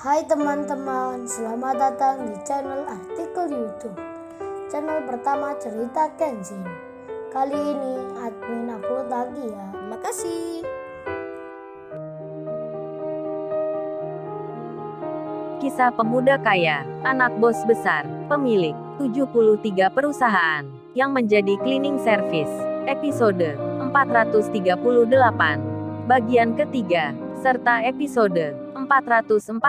Hai teman-teman, selamat datang di channel artikel YouTube. Channel pertama cerita Kenshin. Kali ini admin upload lagi ya. Terima kasih. Kisah pemuda kaya, anak bos besar, pemilik 73 perusahaan, yang menjadi cleaning service. Episode 438. Bagian ketiga, serta episode 440.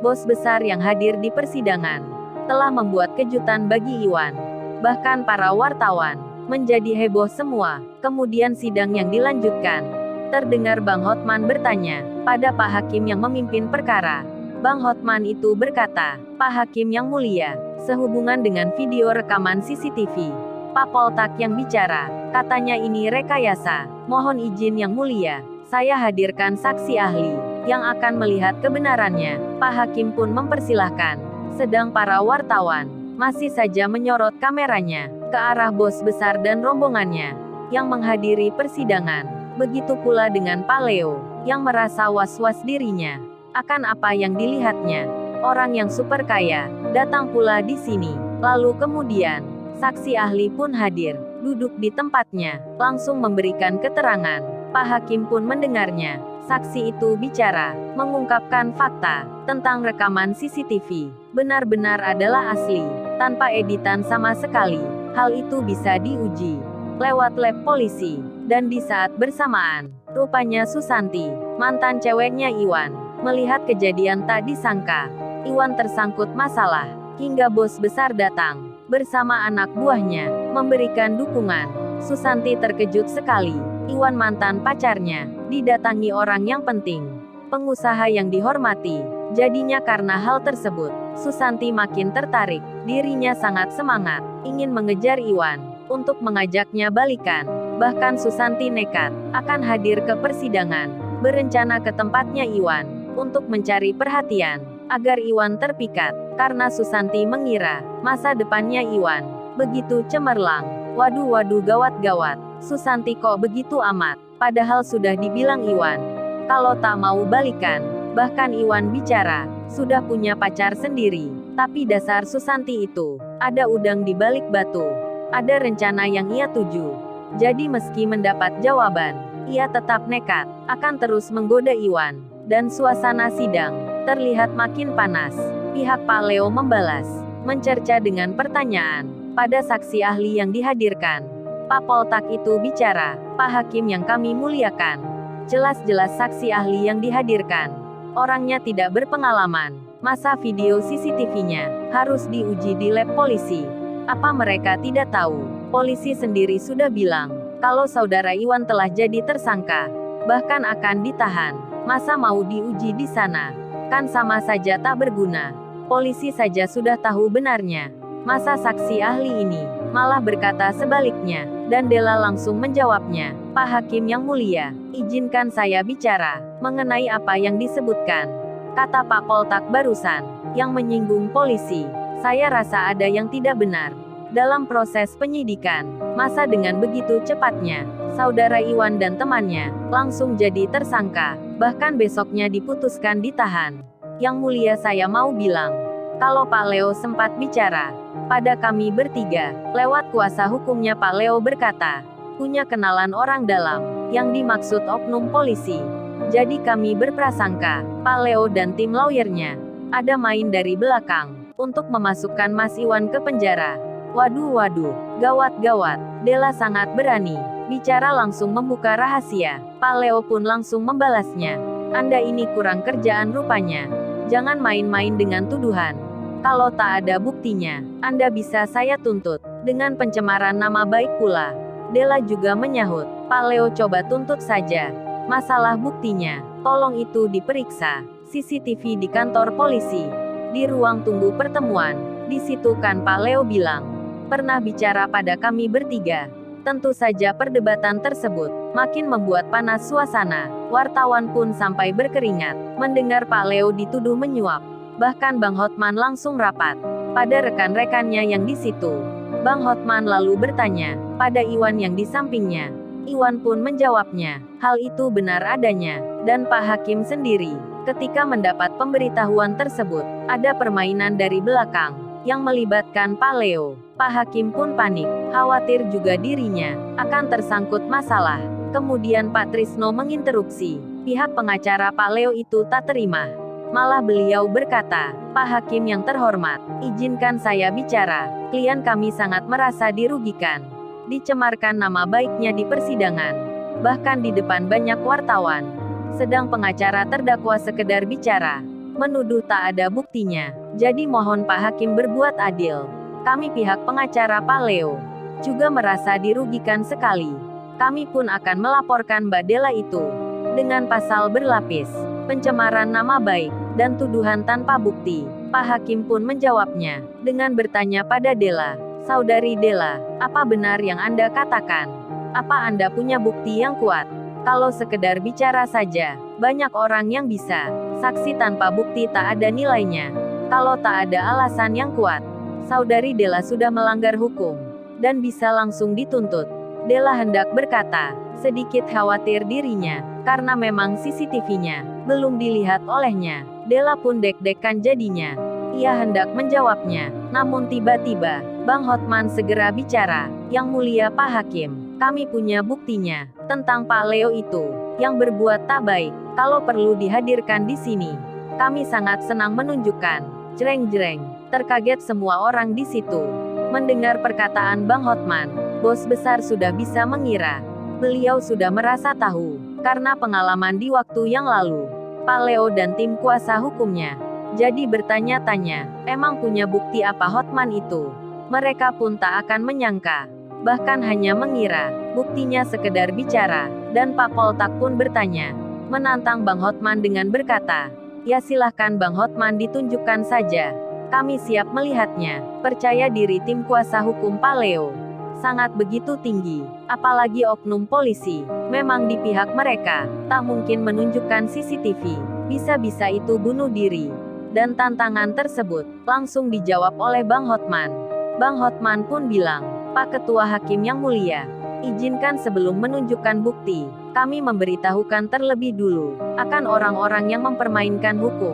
Bos besar yang hadir di persidangan telah membuat kejutan bagi Iwan. Bahkan para wartawan menjadi heboh semua. Kemudian sidang yang dilanjutkan. Terdengar Bang Hotman bertanya pada Pak Hakim yang memimpin perkara. Bang Hotman itu berkata, "Pak Hakim yang mulia, sehubungan dengan video rekaman CCTV. Pak Poltak yang bicara, katanya ini rekayasa. Mohon izin yang mulia, saya hadirkan saksi ahli yang akan melihat kebenarannya." Pak Hakim pun mempersilahkan. Sedang para wartawan masih saja menyorot kameranya ke arah bos besar dan rombongannya yang menghadiri persidangan. Begitu pula dengan Pak Leo yang merasa was-was dirinya akan apa yang dilihatnya. Orang yang super kaya datang pula di sini. Lalu kemudian, saksi ahli pun hadir, duduk di tempatnya, langsung memberikan keterangan. Pak Hakim pun mendengarnya. Saksi itu bicara, mengungkapkan fakta tentang rekaman CCTV. Benar-benar adalah asli, tanpa editan sama sekali. Hal itu bisa diuji lewat lab polisi. Dan di saat bersamaan, rupanya Susanti, mantan ceweknya Iwan, melihat kejadian tak disangka. Iwan tersangkut masalah, hingga bos besar datang bersama anak buahnya, memberikan dukungan. Susanti terkejut sekali. Iwan mantan pacarnya, didatangi orang yang penting, pengusaha yang dihormati. Jadinya karena hal tersebut, Susanti makin tertarik. Dirinya sangat semangat, ingin mengejar Iwan, untuk mengajaknya balikan. Bahkan Susanti nekat, akan hadir ke persidangan, berencana ke tempatnya Iwan, untuk mencari perhatian, agar Iwan terpikat, karena Susanti mengira, masa depannya Iwan begitu cemerlang. Waduh gawat-gawat, Susanti kok begitu amat, padahal sudah dibilang Iwan, kalau tak mau balikan. Bahkan Iwan bicara, sudah punya pacar sendiri, tapi dasar Susanti itu, ada udang di balik batu, ada rencana yang ia tuju. Jadi meski mendapat jawaban, ia tetap nekat, akan terus menggoda Iwan. Dan suasana sidang terlihat makin panas. Pihak Pak Leo membalas, mencerca dengan pertanyaan pada saksi ahli yang dihadirkan. Pak Poltak itu bicara, "Pak Hakim yang kami muliakan, jelas-jelas saksi ahli yang dihadirkan orangnya tidak berpengalaman. Masa video CCTV-nya harus diuji di lab polisi? Apa mereka tidak tahu? Polisi sendiri sudah bilang, kalau saudara Iwan telah jadi tersangka, bahkan akan ditahan. Masa mau diuji di sana? Kan sama saja tak berguna. Polisi saja sudah tahu benarnya. Masa saksi ahli ini malah berkata sebaliknya?" Dan Della langsung menjawabnya, "Pak Hakim yang mulia, izinkan saya bicara mengenai apa yang disebutkan," kata Pak Poltak barusan, yang menyinggung polisi. "Saya rasa ada yang tidak benar dalam proses penyidikan. Masa dengan begitu cepatnya, saudara Iwan dan temannya langsung jadi tersangka, bahkan besoknya diputuskan ditahan. Yang mulia, saya mau bilang, kalau Pak Leo sempat bicara pada kami bertiga, lewat kuasa hukumnya." Pak Leo berkata, "Punya kenalan orang dalam, yang dimaksud oknum polisi. Jadi kami berprasangka, Pak Leo dan tim lawyernya ada main dari belakang, untuk memasukkan Mas Iwan ke penjara." Waduh, gawat-gawat. Della sangat berani bicara, langsung membuka rahasia. Pak Leo pun langsung membalasnya, "Anda ini kurang kerjaan rupanya. Jangan main-main dengan tuduhan. Kalau tak ada buktinya, Anda bisa saya tuntut dengan pencemaran nama baik pula." Della juga menyahut, "Pak Leo coba tuntut saja. Masalah buktinya, tolong itu diperiksa CCTV di kantor polisi, di ruang tunggu pertemuan. Di situ kan Pak Leo bilang, pernah bicara pada kami bertiga." Tentu saja perdebatan tersebut makin membuat panas suasana. Wartawan pun sampai berkeringat mendengar Pak Leo dituduh menyuap. Bahkan Bang Hotman langsung rapat pada rekan-rekannya yang di situ. Bang Hotman lalu bertanya pada Iwan yang di sampingnya. Iwan pun menjawabnya, hal itu benar adanya, dan Pak Hakim sendiri Ketika mendapat pemberitahuan tersebut, ada permainan dari belakang yang melibatkan Pak Leo. Pak Hakim pun panik, khawatir juga dirinya akan tersangkut masalah. Kemudian Pak Trisno menginterupsi. Pihak pengacara Pak Leo itu tak terima. Malah beliau berkata, "Pak Hakim yang terhormat, izinkan saya bicara. Klien kami sangat merasa dirugikan. Dicemarkan nama baiknya di persidangan. Bahkan di depan banyak wartawan. Sedang pengacara terdakwa sekedar bicara. Menuduh tak ada buktinya. Jadi mohon Pak Hakim berbuat adil. Kami pihak pengacara Pak Leo juga merasa dirugikan sekali. Kami pun akan melaporkan Mbak Della itu dengan pasal berlapis, pencemaran nama baik, dan tuduhan tanpa bukti." Pak Hakim pun menjawabnya dengan bertanya pada Della, "Saudari Della, apa benar yang Anda katakan? Apa Anda punya bukti yang kuat? Kalau sekedar bicara saja, banyak orang yang bisa. Saksi tanpa bukti tak ada nilainya. Kalau tak ada alasan yang kuat, Saudari Della sudah melanggar hukum dan bisa langsung dituntut." Della hendak berkata, sedikit khawatir dirinya, karena memang CCTV-nya belum dilihat olehnya. Della pun deg-degan jadinya. Ia hendak menjawabnya, namun tiba-tiba Bang Hotman segera bicara, "Yang mulia Pak Hakim, kami punya buktinya tentang Pak Leo itu yang berbuat tak baik. Kalau perlu dihadirkan di sini. Kami sangat senang menunjukkan." Jreng-jreng, terkaget semua orang di situ. Mendengar perkataan Bang Hotman, bos besar sudah bisa mengira. Beliau sudah merasa tahu, karena pengalaman di waktu yang lalu. Pak Leo dan tim kuasa hukumnya jadi bertanya-tanya, emang punya bukti apa Hotman itu? Mereka pun tak akan menyangka, bahkan hanya mengira, buktinya sekedar bicara. Dan Pak Poltak pun bertanya, menantang Bang Hotman dengan berkata, "Ya silahkan Bang Hotman ditunjukkan saja. Kami siap melihatnya." Percaya diri tim kuasa hukum Pak Leo sangat begitu tinggi, apalagi oknum polisi. Memang di pihak mereka, tak mungkin menunjukkan CCTV. Bisa-bisa itu bunuh diri. Dan tantangan tersebut langsung dijawab oleh Bang Hotman. Bang Hotman pun bilang, "Pak Ketua Hakim yang mulia, izinkan sebelum menunjukkan bukti, kami memberitahukan terlebih dulu akan orang-orang yang mempermainkan hukum.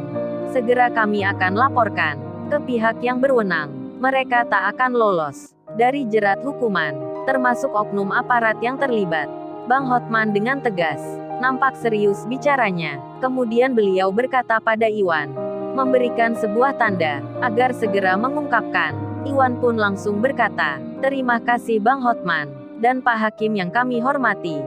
Segera kami akan laporkan ke pihak yang berwenang. Mereka tak akan lolos dari jerat hukuman, termasuk oknum aparat yang terlibat." Bang Hotman dengan tegas, nampak serius bicaranya. Kemudian beliau berkata pada Iwan, memberikan sebuah tanda agar segera mengungkapkan. Iwan pun langsung berkata, "Terima kasih Bang Hotman dan Pak Hakim yang kami hormati,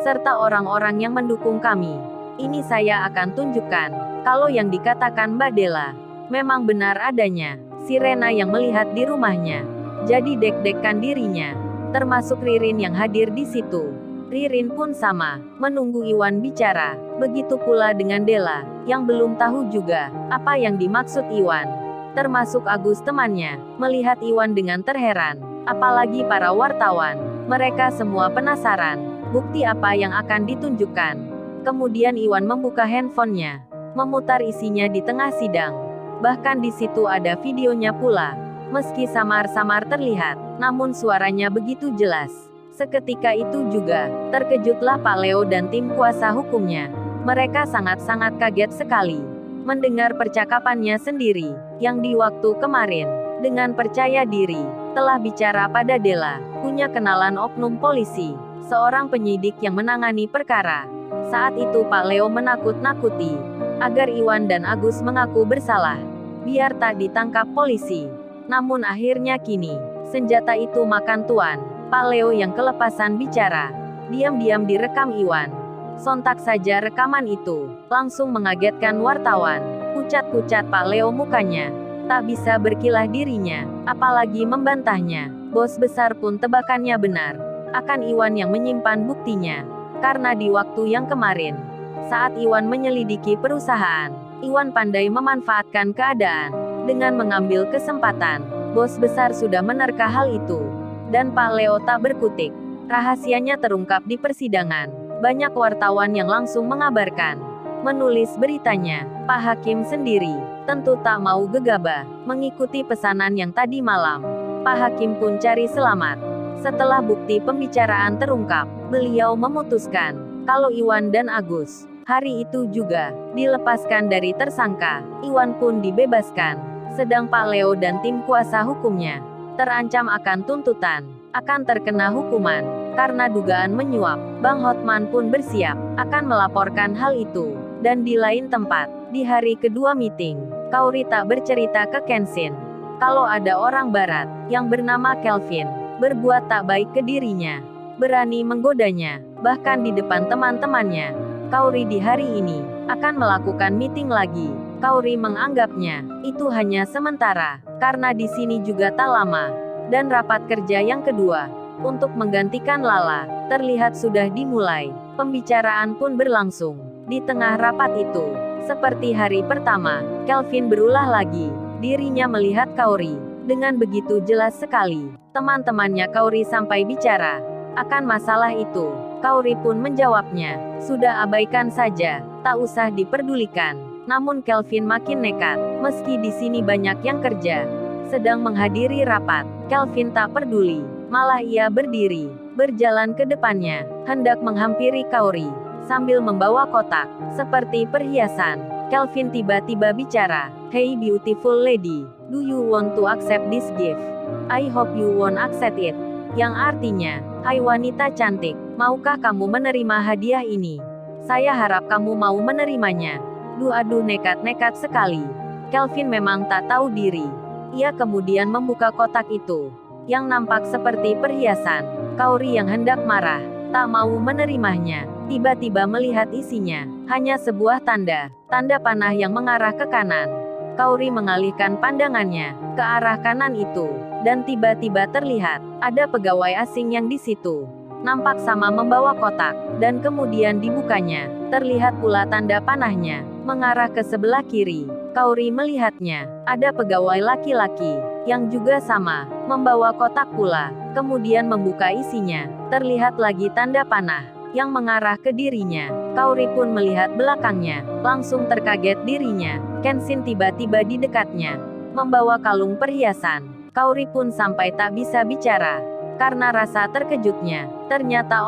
serta orang-orang yang mendukung kami. Ini saya akan tunjukkan kalau yang dikatakan Mbak Della memang benar adanya." Sirena yang melihat di rumahnya jadi deg-degan dirinya, termasuk Ririn yang hadir di situ. Ririn pun sama, menunggu Iwan bicara. Begitu pula dengan Della, yang belum tahu juga apa yang dimaksud Iwan. Termasuk Agus temannya, melihat Iwan dengan terheran. Apalagi para wartawan, mereka semua penasaran, bukti apa yang akan ditunjukkan. Kemudian Iwan membuka handphonenya, memutar isinya di tengah sidang. Bahkan di situ ada videonya pula. Meski samar-samar terlihat, namun suaranya begitu jelas. Seketika itu juga, terkejutlah Pak Leo dan tim kuasa hukumnya. Mereka sangat-sangat kaget sekali mendengar percakapannya sendiri, yang di waktu kemarin, dengan percaya diri, telah bicara pada Della, punya kenalan oknum polisi, seorang penyidik yang menangani perkara. Saat itu Pak Leo menakut-nakuti, agar Iwan dan Agus mengaku bersalah, biar tak ditangkap polisi. Namun akhirnya kini, senjata itu makan tuan. Pak Leo yang kelepasan bicara, diam-diam direkam Iwan. Sontak saja rekaman itu langsung mengagetkan wartawan. Pucat-pucat Pak Leo mukanya, tak bisa berkilah dirinya, apalagi membantahnya. Bos besar pun tebakannya benar, akan Iwan yang menyimpan buktinya. Karena di waktu yang kemarin, saat Iwan menyelidiki perusahaan, Iwan pandai memanfaatkan keadaan dengan mengambil kesempatan. Bos besar sudah menerka hal itu. Dan Pak Leo tak berkutik. Rahasianya terungkap di persidangan. Banyak wartawan yang langsung mengabarkan, menulis beritanya. Pak Hakim sendiri tentu tak mau gegabah mengikuti pesanan yang tadi malam. Pak Hakim pun cari selamat. Setelah bukti pembicaraan terungkap, beliau memutuskan kalau Iwan dan Agus Hari itu juga, dilepaskan dari tersangka, Iwan pun dibebaskan. Sedang Pak Leo dan tim kuasa hukumnya terancam akan tuntutan, akan terkena hukuman karena dugaan menyuap. Bang Hotman pun bersiap akan melaporkan hal itu. Dan di lain tempat, di hari kedua meeting, Kauri tak bercerita ke Kenshin kalau ada orang barat yang bernama Kelvin berbuat tak baik ke dirinya, berani menggodanya, bahkan di depan teman-temannya. Kauri di hari ini akan melakukan meeting lagi. Kauri menganggapnya itu hanya sementara, karena di sini juga tak lama. Dan rapat kerja yang kedua untuk menggantikan Lala terlihat sudah dimulai. Pembicaraan pun berlangsung. Di tengah rapat itu, seperti hari pertama, Kelvin berulah lagi. Dirinya melihat Kauri dengan begitu jelas sekali. Teman-temannya Kauri sampai bicara akan masalah itu. Kauri pun menjawabnya, sudah abaikan saja, tak usah diperdulikan. Namun Kelvin makin nekat, meski di sini banyak yang kerja sedang menghadiri rapat. Kelvin tak peduli, malah ia berdiri, berjalan ke depannya, hendak menghampiri Kauri, sambil membawa kotak, seperti perhiasan. Kelvin tiba-tiba bicara, "Hey beautiful lady, do you want to accept this gift? I hope you won't accept it." Yang artinya, "Hai wanita cantik, maukah kamu menerima hadiah ini? Saya harap kamu mau menerimanya." Aduh nekat-nekat sekali. Kelvin memang tak tahu diri. Ia kemudian membuka kotak itu, yang nampak seperti perhiasan. Kauri yang hendak marah, tak mau menerimanya, tiba-tiba melihat isinya, hanya sebuah tanda panah yang mengarah ke kanan. Kauri mengalihkan pandangannya ke arah kanan itu, dan tiba-tiba terlihat ada pegawai asing yang di situ. Nampak sama membawa kotak, dan kemudian dibukanya. Terlihat pula tanda panahnya mengarah ke sebelah kiri. Kauri melihatnya, ada pegawai laki-laki yang juga sama membawa kotak pula. Kemudian membuka isinya. Terlihat lagi tanda panah yang mengarah ke dirinya. Kauri pun melihat belakangnya, langsung terkaget dirinya. Kenshin tiba-tiba di dekatnya, membawa kalung perhiasan. Kauri pun sampai tak bisa bicara karena rasa terkejutnya. Ternyata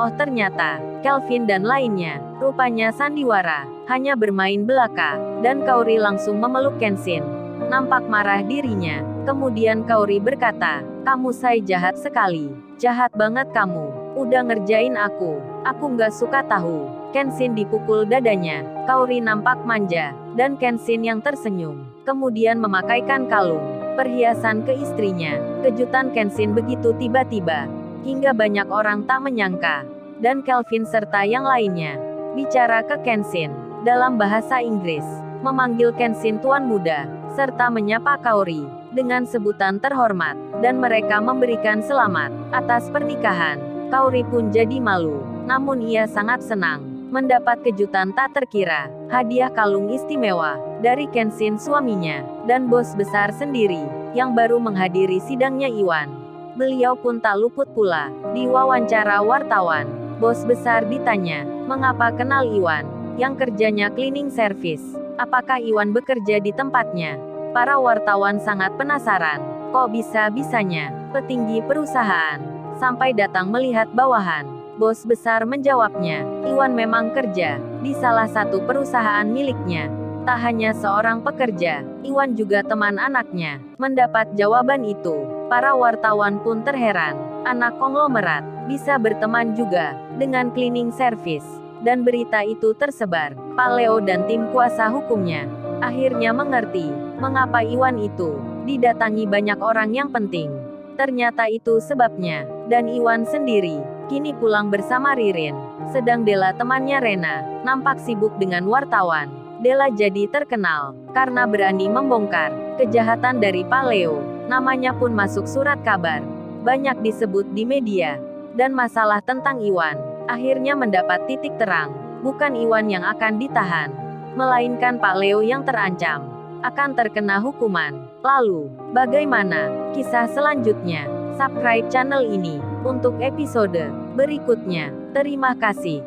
Kelvin dan lainnya, rupanya sandiwara, hanya bermain belaka. Dan Kauri langsung memeluk Kenshin. Nampak marah dirinya. Kemudian Kauri berkata, "Kamu say jahat sekali. Jahat banget kamu. Udah ngerjain aku. Aku nggak suka tahu." Kenshin dipukul dadanya. Kauri nampak manja, dan Kenshin yang tersenyum. Kemudian memakaikan kalung perhiasan ke istrinya. Kejutan Kenshin begitu tiba-tiba, hingga banyak orang tak menyangka. Dan Kelvin serta yang lainnya bicara ke Kenshin dalam bahasa Inggris, memanggil Kenshin tuan muda, serta menyapa Kauri dengan sebutan terhormat, dan mereka memberikan selamat atas pernikahan. Kauri pun jadi malu, namun ia sangat senang mendapat kejutan tak terkira, hadiah kalung istimewa dari Kenshin suaminya, dan bos besar sendiri, yang baru menghadiri sidangnya Iwan. Beliau pun tak luput pula diwawancara wartawan. Bos besar ditanya, mengapa kenal Iwan, yang kerjanya cleaning service. Apakah Iwan bekerja di tempatnya? Para wartawan sangat penasaran, kok bisa-bisanya petinggi perusahaan sampai datang melihat bawahan. Bos besar menjawabnya, Iwan memang kerja di salah satu perusahaan miliknya. Tak hanya seorang pekerja, Iwan juga teman anaknya. Mendapat jawaban itu, para wartawan pun terheran. Anak konglomerat bisa berteman juga dengan cleaning service. Dan berita itu tersebar. Pak Leo dan tim kuasa hukumnya akhirnya mengerti mengapa Iwan itu didatangi banyak orang yang penting. Ternyata itu sebabnya. Dan Iwan sendiri kini pulang bersama Ririn. Sedang Della temannya Rena nampak sibuk dengan wartawan. Della jadi terkenal karena berani membongkar kejahatan dari Pak Leo. Namanya pun masuk surat kabar. Banyak disebut di media. Dan masalah tentang Iwan akhirnya mendapat titik terang. Bukan Iwan yang akan ditahan, melainkan Pak Leo yang terancam akan terkena hukuman. Lalu, bagaimana kisah selanjutnya? Subscribe channel ini untuk episode berikutnya. Terima kasih.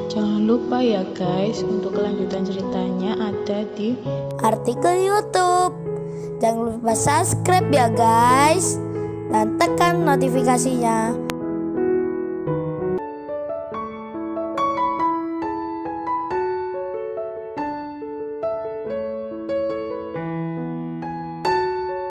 Jangan lupa ya guys, untuk kelanjutan ceritanya ada di artikel YouTube. Jangan lupa subscribe ya guys, dan tekan notifikasinya